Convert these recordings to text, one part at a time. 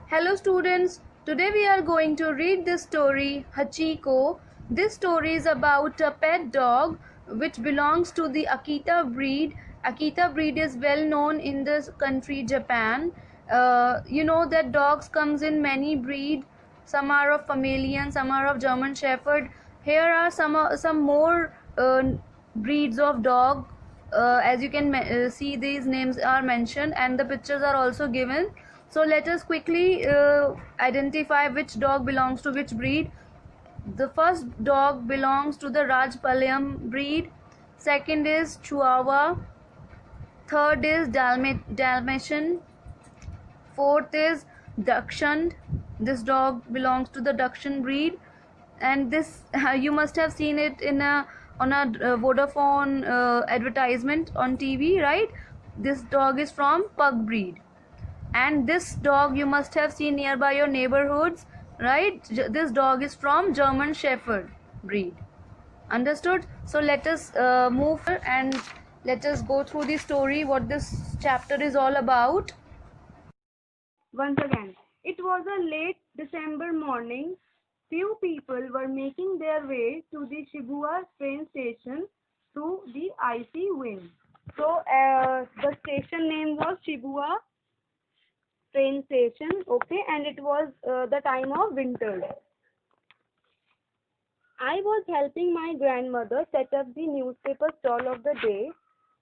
Hello students, today we are going to read this story Hachiko. This story is about a pet dog which belongs to the Akita breed. Akita breed is well known in this country Japan. You know that dogs comes in many breed. Some are of Pomeranian, some are of German Shepherd. Here are some more breeds of dog. As you can see, these names are mentioned and the pictures are also given. So let us quickly identify which dog belongs to which breed. The first dog belongs to the Rajpalayam breed. Second is Chihuahua. Third is Dalmatian. Fourth is Dachshund. This dog belongs to the Dachshund breed, and this you must have seen it in a on a Vodafone advertisement on TV, right? This dog is from Pug breed, and this dog you must have seen nearby your neighborhoods, right? This dog is from German Shepherd breed. Understood? So let us move and let us go through the story, what this chapter is all about. Once again, it was a late December morning. Few people were making their way to the Shibuya train station through the icy wind. So, the station name was Shibuya train station, okay, and it was the time of winter. I was helping my grandmother set up the newspaper stall of the day.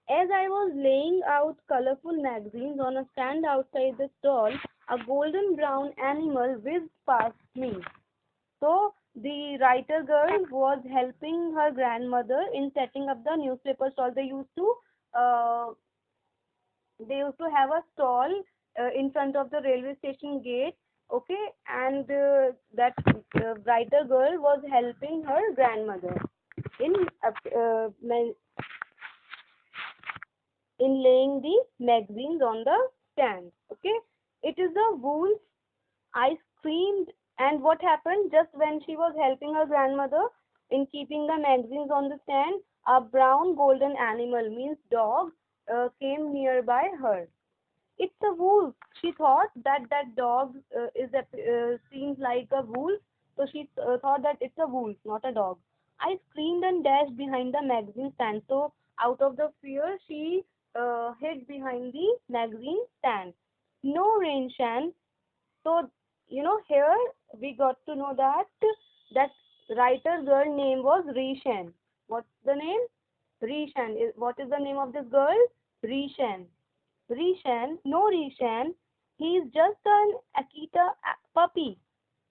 As I was laying out colorful magazines on a stand outside the stall, a golden brown animal whizzed past me. So the writer girl was helping her grandmother in setting up the newspaper stall. Uh, they used to have a stall in front of the railway station gate, okay, and that writer girl was helping her grandmother in uh, uh, in laying the magazines on the stand. Okay, it is a wolf. I screamed, and what happened just when she was helping her grandmother in keeping the magazines on the stand? A brown golden animal, means dog, came nearby her. It's a wolf. She thought that that dog seems like a wolf, so she thought that it's a wolf, not a dog. I screamed and dashed behind the magazine stand. So out of the fear, she hid behind the magazine stand. No, Rain Shan. So here we got to know that that writer girl name was Rishan. What's the name? Rishan. What is the name of this girl? Rishan. Rishan, no Rishan, he is just an Akita puppy,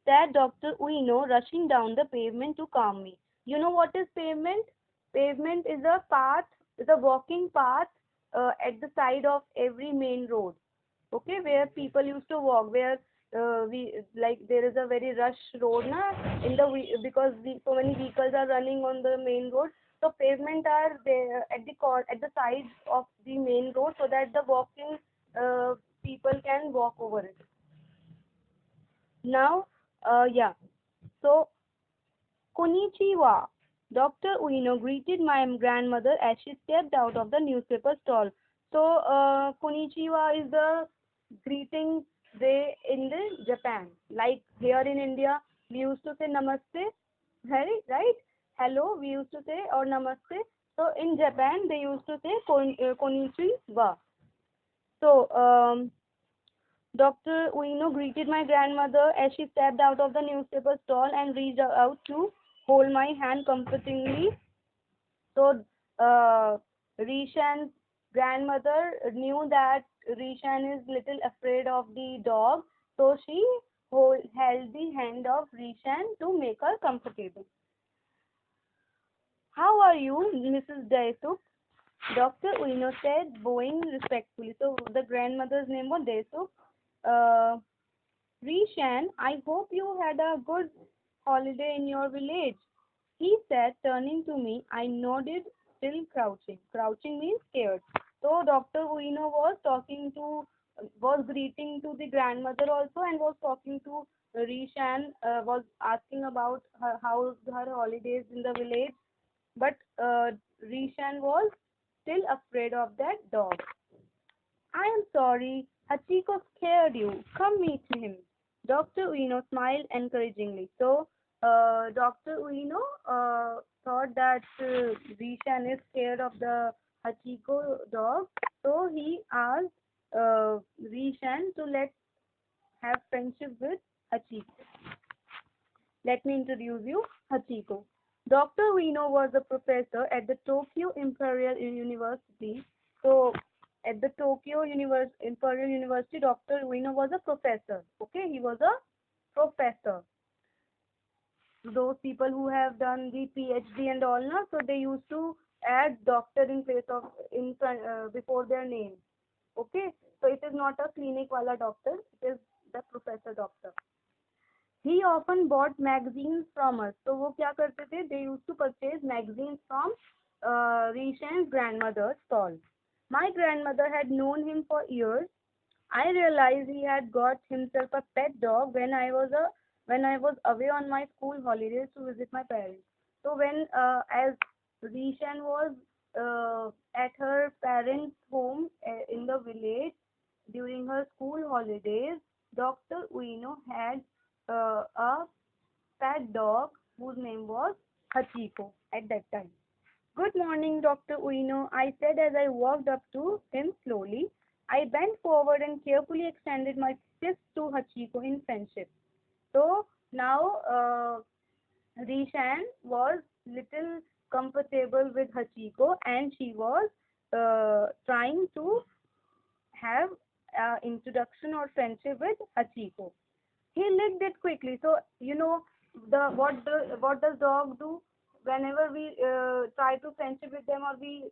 said Dr. Ueno, rushing down the pavement to calm me. You know what is pavement? Pavement is a path, is a walking path at the side of every main road. Okay, where people used to walk, where we like there is a very rush road na in the because so many vehicles are running on the main road. So pavement are there at the sides of the main road so that the walking people can walk over it. Now, yeah. So Konnichiwa. Dr. Ueno greeted my grandmother as she stepped out of the newspaper stall. So, Konnichiwa is the greeting way in the Japan. Like here in India, we used to say namaste, right? Hello, we used to say or namaste. So in Japan, they used to say konnichiwa. So, Dr. Ueno greeted my grandmother as she stepped out of the newspaper stall and reached out to hold my hand comfortingly. So, Rishan's grandmother knew that Rishan is little afraid of the dog, so she held the hand of Rishan to make her comfortable. How are you, Mrs. Daisuk? Dr. Ueno said, bowing respectfully. So the grandmother's name was Daisuk. Uh, Rishan, I hope you had a good holiday in your village. He said, turning to me. I nodded, still crouching. Crouching means scared. So Dr. Ueno was greeting to the grandmother also and was talking to Rishan, was asking about her holidays in the village. But Rishan was still afraid of that dog. I am sorry, Hachiko scared you. Come meet him. Dr. Ueno smiled encouragingly. So, Dr. Ueno thought that Rishan is scared of the Hachiko dog, so he asked Rishan to let have friendship with Hachiko. Let me introduce you Hachiko. Dr. Ueno was a professor at the Tokyo Imperial University. So, at the Imperial University, Dr. Ueno was a professor. Okay, he was a professor. Those people who have done the PhD and all, na, so they used to add doctor in place of in front before their name. Okay, so it is not a clinic wala doctor, it is the professor doctor. He often bought magazines from us. तो वो क्या करते थे? They used to purchase magazines from Rishan's grandmother's stall. My grandmother had known him for years. I realized he had got himself a pet dog when I was away on my school holidays to visit my parents. So when as Rishan was at her parents' home in the village during her school holidays, Dr. Ueno had a pet dog whose name was Hachiko at that time. Good morning, Dr. Ueno, I said as I walked up to him slowly. I bent forward and carefully extended my fist to Hachiko in friendship. So now Rishan was little comfortable with Hachiko and she was trying to have introduction or friendship with Hachiko. He licked it quickly. So you know what does dog do whenever we try to friendship with them or we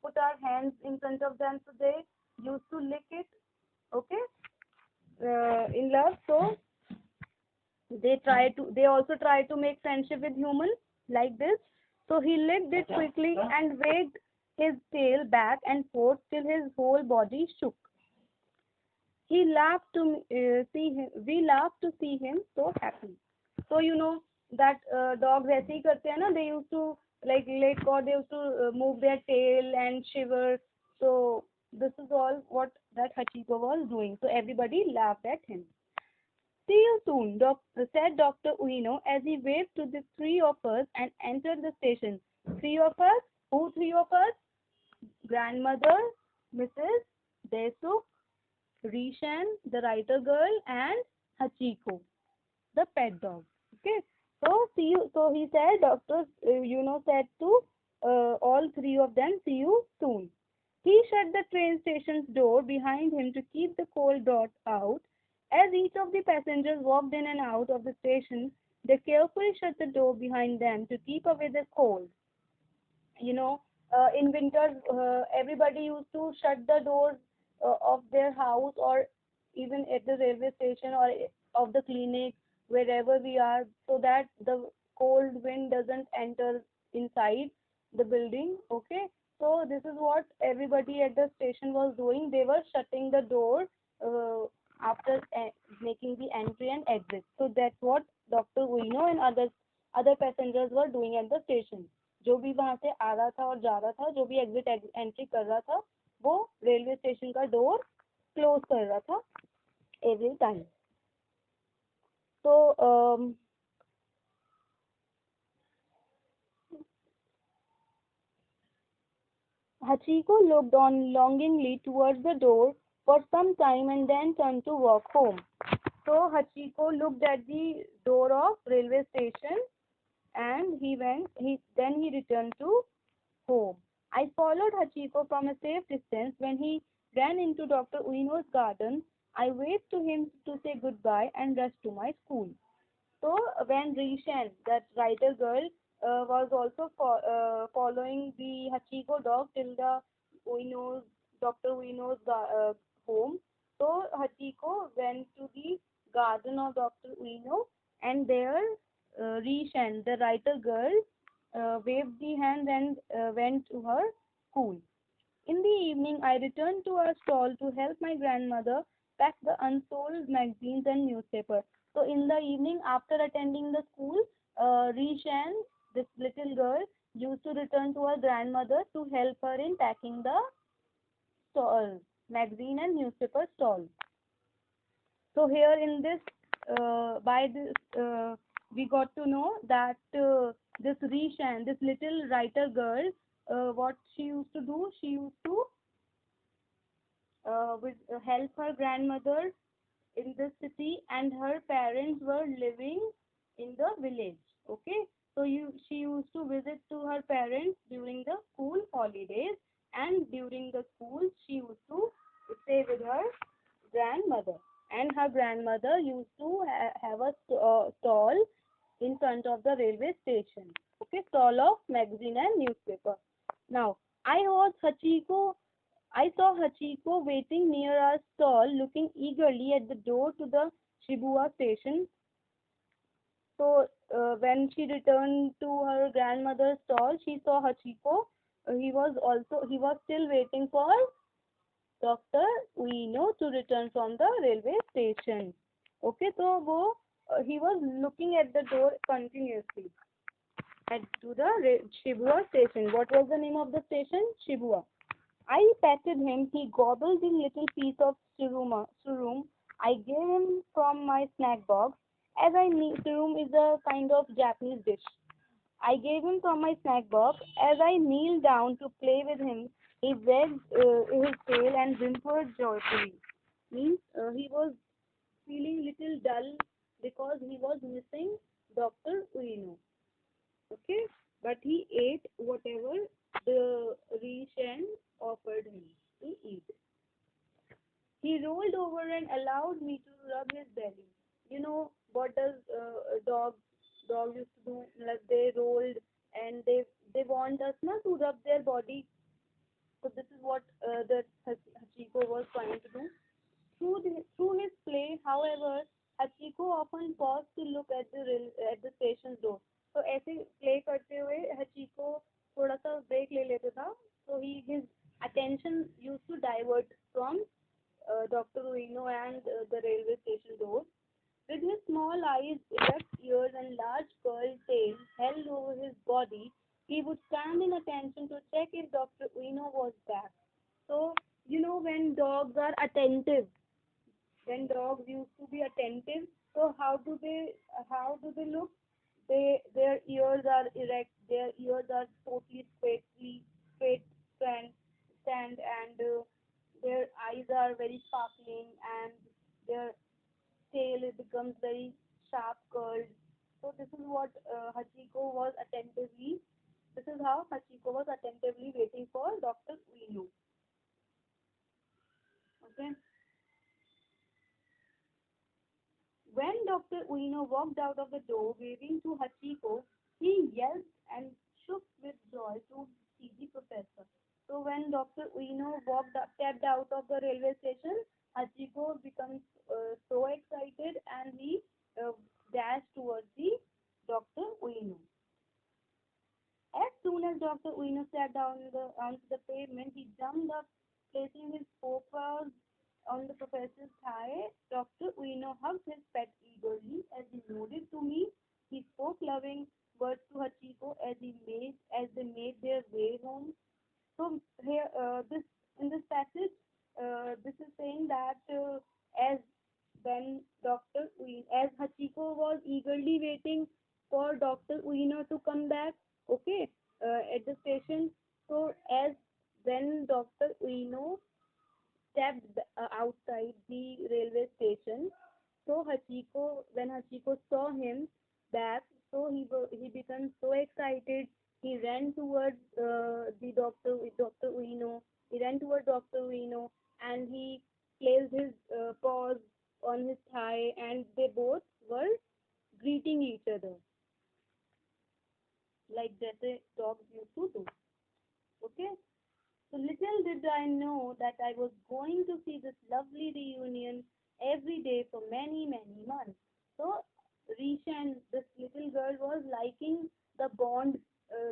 put our hands in front of them, so they used to lick it. Okay, in love. So they also try to make friendship with humans like this. So he licked it quickly and waved his tail back and forth till his whole body shook. He laughed to see him. We laughed to see him so happy. So you know that dogs ऐसे ही करते हैं ना. They used to like lick or they used to move their tail and shiver. So this is all what that Hachiko was doing. So everybody laughed at him. See you soon, said Dr. Ueno as he waved to the three of us and entered the station. Three of us? Who three of us? Grandmother, Mrs. Desuk, Rishan, the writer girl, and Hachiko, the pet dog. Okay. So see you. So he said, Doctor, said to all three of them, see you soon. He shut the train station's door behind him to keep the cold draught out. As each of the passengers walked in and out of the station, they carefully shut the door behind them to keep away the cold. You know, in winters, everybody used to shut the doors of their house or even at the railway station or of the clinic, wherever we are, so that the cold wind doesn't enter inside the building. Okay, so this is what everybody at the station was doing. They were shutting the door after making the entry and exit. So that's what Dr. Ueno and other passengers were doing at the station. जो भी वहां से आ रहा था और जा रहा था, जो भी एग्जिट एंट्री कर रहा था, वो रेलवे स्टेशन का डोर क्लोज कर रहा था every time. So Hachiko looked on longingly towards the door for some time and then turned to walk home. So Hachiko looked at the door of railway station and he returned to home. I followed Hachiko from a safe distance. When he ran into Dr. Ueno's garden, I waved to him to say goodbye and rushed to my school. So when Rishan, that writer girl, was also following the Hachiko dog till the Ueno's, Dr. Ueno's home, so Hachiko went to the garden of Dr. Ueno and there Rishan, the writer girl, waved the hand and went to her school. In the evening, I returned to our stall to help my grandmother pack the unsold magazines and newspapers. So in the evening, after attending the school, Rishan, this little girl, used to return to her grandmother to help her in packing the stall, magazine and newspaper stall. So here in this by this we got to know that this Rishan, this little writer girl, what she used to do, she used to help her grandmother in the city, and her parents were living in the village. Okay, so she used to visit to her parents during the school holidays, and during the school she used to stay with her grandmother, and her grandmother used to have a stall in front of the railway station. Okay, stall of magazine and newspaper. Now I saw Hachiko waiting near our stall, looking eagerly at the door to the Shibuya station. So when she returned to her grandmother's stall, she saw Hachiko. He was still waiting for Dr. Ueno to return from the railway station. Okay, so he was looking at the door continuously at to the Shibuya station. What was the name of the station? Shibuya. I patted him. He gobbled the little piece of surum I gave him from my snack box. As I knew, surum is a kind of Japanese dish. I gave him from my snack box. As I kneeled down to play with him, he wagged his tail and whimpered joyfully. Means he was feeling little dull because he was missing Dr. Ueno. Okay, but he ate whatever the Rishen offered him to eat. He rolled over and allowed me to rub his belly. You know what does dog used to do? Like they rolled, and they want us not to rub their body. So this is what the Hachiko was trying to do. Through his play, however, Hachiko often paused to look at at the station's door. तो ऐसे play करते हुए Hachiko थोड़ा सा break ले लेता था. So his attention used to divert from Dr. Ueno and the railway station door. With his small eyes, erect ears, and large curled tail held over his body, he would stand in attention to check if Dr. Ueno was back. So, you know, when dogs used to be attentive, so how do they look? Their ears are erect, their ears are totally straight stand, and their eyes are very sparkling, and their tail it becomes very sharp curled. So this is how Hachiko was attentively waiting for Dr. Ueno. Okay. When Dr. Ueno walked out of the door waving to Hachiko, he yelped and shook with joy to see the professor. So when Dr. Ueno stepped out of the railway station, Hachiko becomes so excited, and he uh, dashed towards the Dr. Ueno. As soon as Dr. Ueno sat down onto the pavement, he jumped up, placing his forepaws on the professor's thigh. Dr. Ueno hugged his pet eagerly. As he nodded to me, he spoke loving words to Hachiko as they made their way home. So here, this in this passage, this is saying that as when as Hachiko was eagerly waiting for Dr. Ueno to come back, okay, at the station. So as when Dr. Ueno stepped outside the railway station, so when Hachiko saw him back, so he became so excited. He ran towards the Dr. Ueno. He ran towards Dr. Ueno, and he placed his paws on his thigh, and they both were greeting each other like जैसे dogs used to do. Okay. So little did I know that I was going to see this lovely reunion every day for many, many months. So Rishan, this little girl, was liking the bond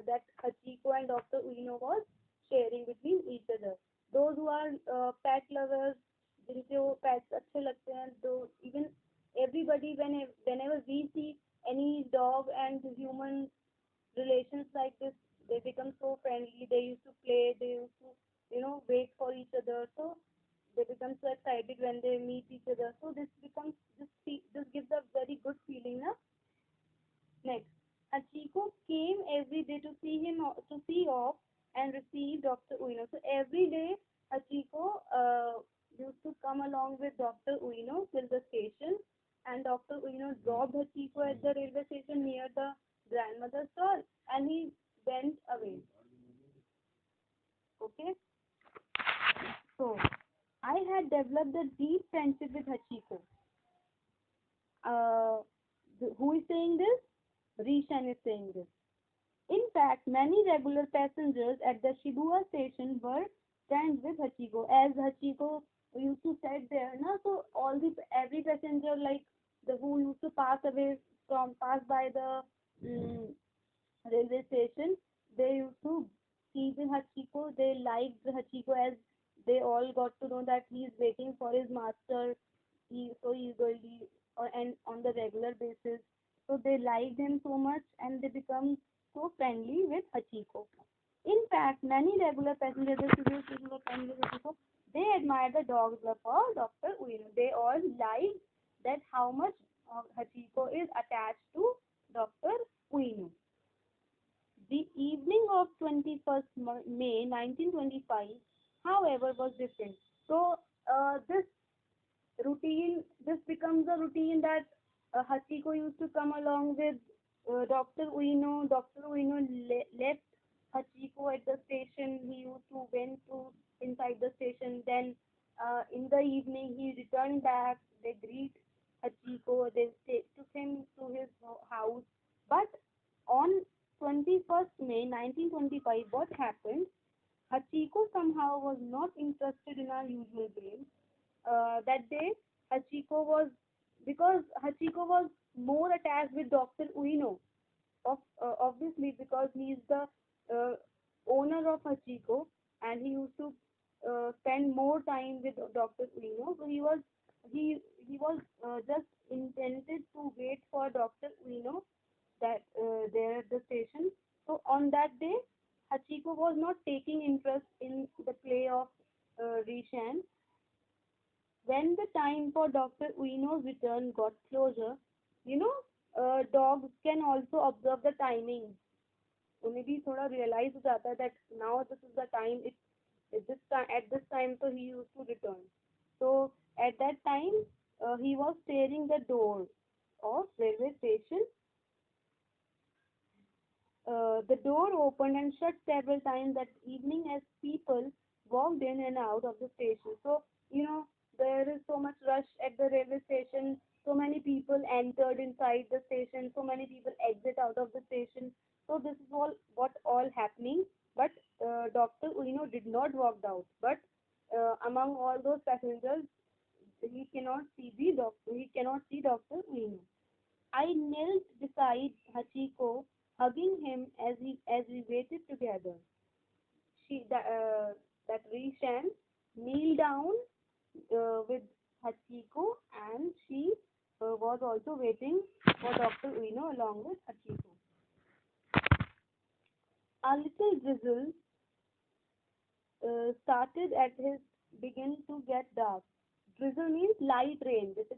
that Hachiko and Dr. Ueno was sharing between each other. Those who are pet lovers, जिनके वो pets अच्छे लगते हैं, तो even everybody whenever we see any dog and human relations like this, they become so friendly. They used to play, they used to wait for each other. So they become so excited when they meet each other. So this gives a feeling, na? Next, Hachiko came every day to see him to see off and receive Dr. Ueno. So every day Hachiko used to come along with Dr. Ueno till the station, and Dr. Ueno dropped Hachiko at the railway station near the grandmother's stall, and he went away. Okay, so I had developed a deep friendship with Hachiko. Uh, who is saying this? Rishan is saying this. In fact, many regular passengers at the Shibuya station were friends with Hachiko. As Hachiko used to sit there, na, so every passenger like the who used to pass by the um, railway station, they used to see the Hachiko. They liked the Hachiko as they all got to know that he is waiting for his master so eagerly and on the regular basis. So they liked him so much and they become so friendly with Hachiko. In fact, many regular passengers were friendly with Hachiko. They admired the dog's love for Dr. Ueno. They all liked that how much Hachiko is attached to Dr. Ueno. The evening of 21st May 1925, however, was different. So, this becomes a routine that Hachiko used to come along with Dr. Ueno. Dr. Ueno left Hachiko at the station. He used to went to inside the station. Then in the evening he returned back. They greet Hachiko. They took him to his house. But on 21st May 1925, what happened? Hachiko somehow was not interested in our usual game. That day, Hachiko was because Hachiko was more attached with Dr. Ueno, obviously because he is the uh, owner of Hachiko, and he used to spend more time with Dr. Ueno. So he was just intended to wait for Dr. Ueno that there at the station. So on that day, Hachiko was not taking interest in the play of Rishan. When the time for Dr. Ueno's return got closer, you know, dogs can also observe the timing. उन्हें भी थोड़ा realize हो जाता है that now this is the time. This time at this time, so he used to return. So at that time, he was staring the door of railway station. The door opened and shut several times that evening as people walked in and out of the station. So, there is so much rush at the railway station. So many people entered inside the station. So many people exit out of the station. So this is all happening. But Dr. Ueno did not walk out. But among all those passengers, he cannot see the doctor. He cannot see Dr. Ueno. I knelt beside Hachiko, hugging him as we waited together. That Rishan kneeled down with Hachiko, and she was also waiting for Dr. Ueno along with Hachiko. A little drizzle started at his begin to get dark. Drizzle means light rain. जैसे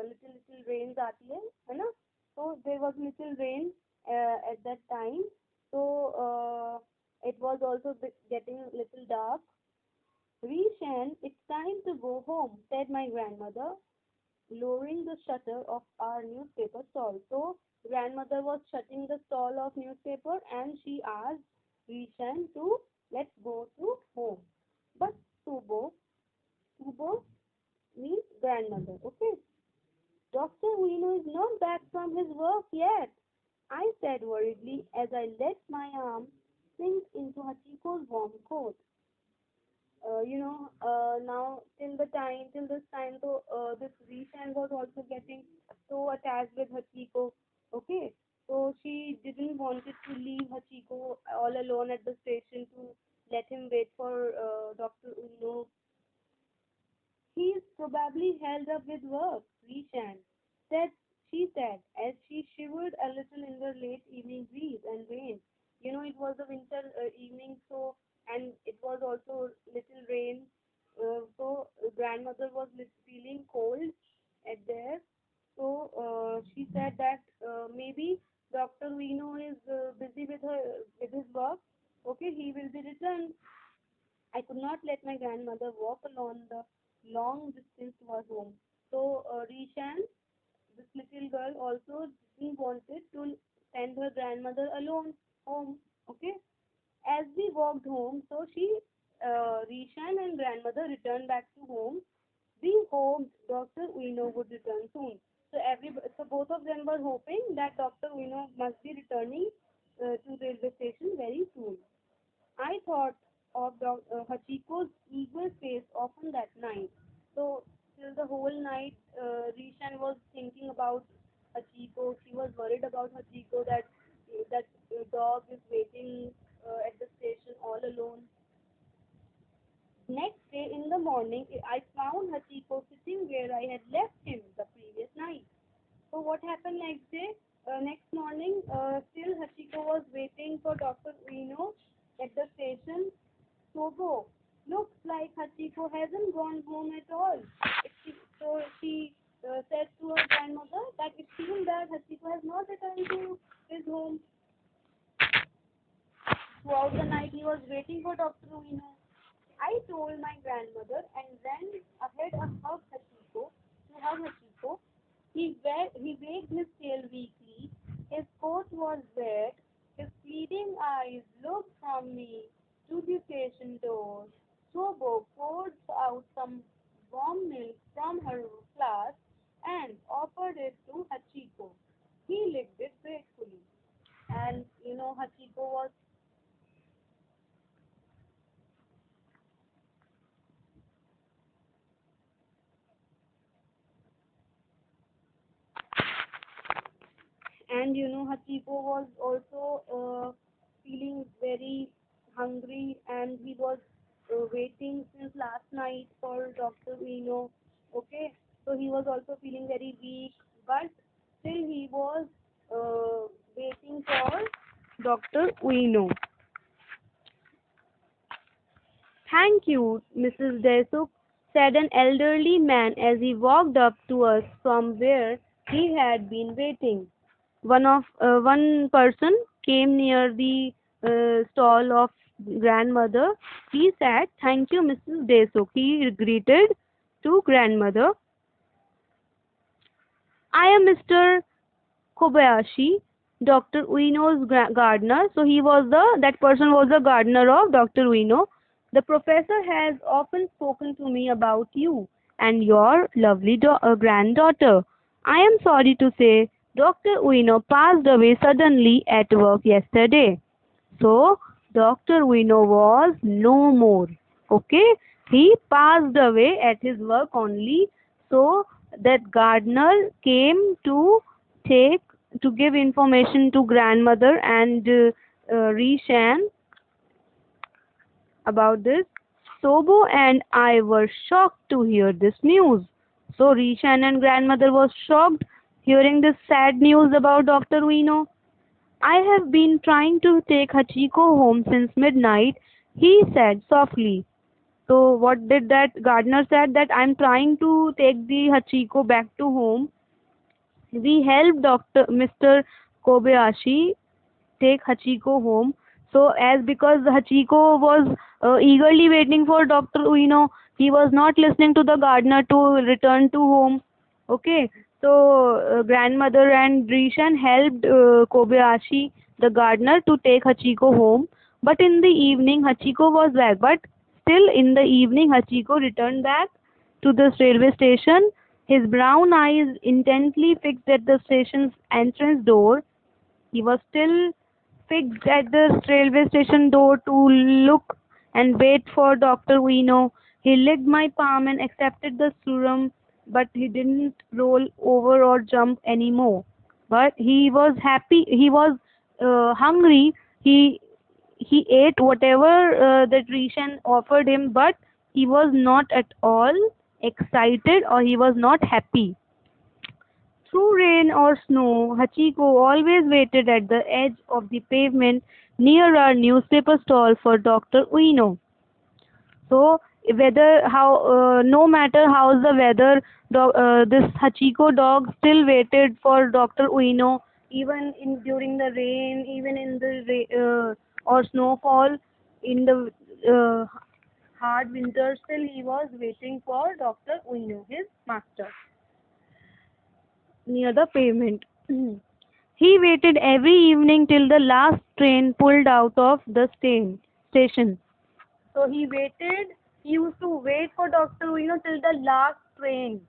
little rains आती है ना? So there was little rain at that time. So it was also getting little dark. Rishan, it's time to go home, said my grandmother, lowering the shutter of our newspaper stall. So grandmother was shutting the stall of newspaper, and she asked Rishan to let's go to home. But Subo means grandmother. Okay. Dr. Ueno is not back from his work yet, I said worriedly as I let my arm sink into Hachiko's warm coat. Now till this time, so this Rishan was also getting so attached with Hachiko. Okay, so she didn't wanted to leave Hachiko all alone at the station to let him wait for Dr. Ueno. He's probably held up with work, Rishan said. She said as she shivered a little in the late evening breeze and rain. It was a winter evening, so and it was also little rain. So grandmother was feeling cold at there. So she said that maybe Dr. Ueno is busy with his work. Okay, he will be returned. I could not let my grandmother walk alone the long distance to her home. So Rishan, this little girl, also didn't wanted to send her grandmother alone home. Okay, as we walked home, so Rishan and grandmother returned back to home. We hoped Dr. Ueno would return soon. So both of them were hoping that Dr. Ueno must be returning to railway station very soon. I thought of Hachiko's eager face often that night. So till the whole night, Rishan was thinking about Hachiko. She was worried about Hachiko that dog is waiting at the station all alone. Next day in the morning, I found Hachiko sitting where I had left him the previous night. So what happened next day? Next morning, still Hachiko was waiting for Dr. Ueno at the station. Sogo, looks like Hachiko hasn't gone home at all. So she said to her grandmother that it seems that Hachiko has not returned to his home. Throughout the night, he was waiting for Dr. Ueno. I told my grandmother and ran ahead and hugged Hachiko. To hug Hachiko, he wagged his tail weakly. His coat was wet. His pleading eyes looked from me to the station door. Sobo poured out some warm milk from her flask and offered it to Hachiko. He licked it gratefully. And Hachiko was. And Hachiko was also feeling very hungry, and he was waiting since last night for Dr. Ueno. Okay, so he was also feeling very weak, but still he was waiting for Dr. Ueno. Thank you, Mrs. Desuk, said an elderly man as he walked up to us from where he had been waiting. One person came near the stall of grandmother. He said, "Thank you, Mrs. Desuk." He greeted to grandmother. "I am Mr. Kobayashi, Dr. Ueno's gardener." So that person was the gardener of Dr. Ueno. "The professor has often spoken to me about you and your lovely granddaughter. I am sorry to say Dr. Ueno passed away suddenly at work yesterday." So Dr. Ueno was no more. Okay, he passed away at his work only. So that gardener came to take to give information to grandmother and Rishan about this. Sobo and I were shocked to hear this news. So Rishan and grandmother was shocked hearing this sad news about Dr. Ueno. "I have been trying to take Hachiko home since midnight," he said softly. So what did that gardener said that I'm trying to take the Hachiko back to home. We helped Dr. Mr. Kobayashi take Hachiko home. So as because Hachiko was eagerly waiting for Dr. Ueno, he was not listening to the gardener to return to home. Okay, so grandmother and Rishan helped Kobayashi, the gardener, to take Hachiko home. But in the evening, Hachiko was back. But still in the evening, Hachiko returned back to the railway station, his brown eyes intently fixed at the station's entrance door. He was still fixed at the railway station door to look and wait for Dr. Ueno. He licked my palm and accepted the serum, but he didn't roll over or jump anymore. But he was happy. He was hungry. He ate whatever that Rishan offered him, but he was not at all excited or he was not happy. Through rain or snow, Hachiko always waited at the edge of the pavement near our newspaper stall for Dr. Ueno. So whether how no matter how's the weather, this Hachiko dog still waited for Dr. Ueno, even in during the rain, even in the or snowfall, in the hard winter. Still he was waiting for Dr. Ueno, his master, near the pavement. He waited every evening till the last train pulled out of the station. So he waited. He used to wait for Dr. Ueno till the last train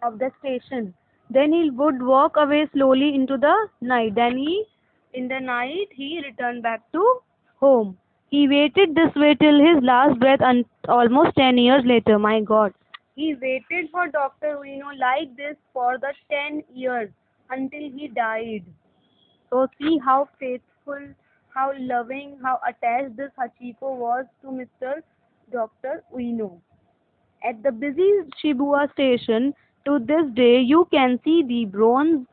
of the station. Then he would walk away slowly into the night. In the night, he returned back to home. He waited this way till his last breath, and almost 10 years later. My God, he waited for Dr. Ueno like this for the 10 years until he died. So see how faithful, how loving, how attached this Hachiko was to Mr. Dr. Ueno. At the busy Shibuya station, to this day you can see the bronze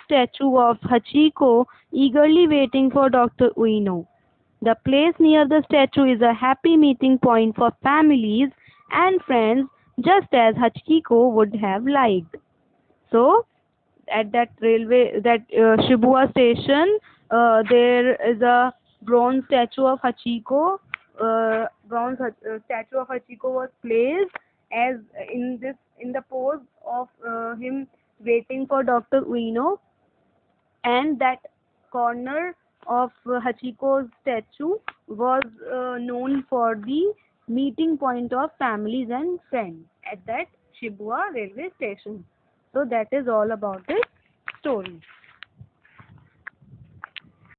statue of Hachiko eagerly waiting for Dr. Ueno. The place near the statue is a happy meeting point for families and friends, just as Hachiko would have liked. So, at that Shibuya station, there is a bronze statue of Hachiko. Statue of Hachiko was placed as in the pose of him waiting for Dr. Ueno, and that corner of Hachiko's statue was known for the meeting point of families and friends at that Shibuya railway station. So that is all about this story.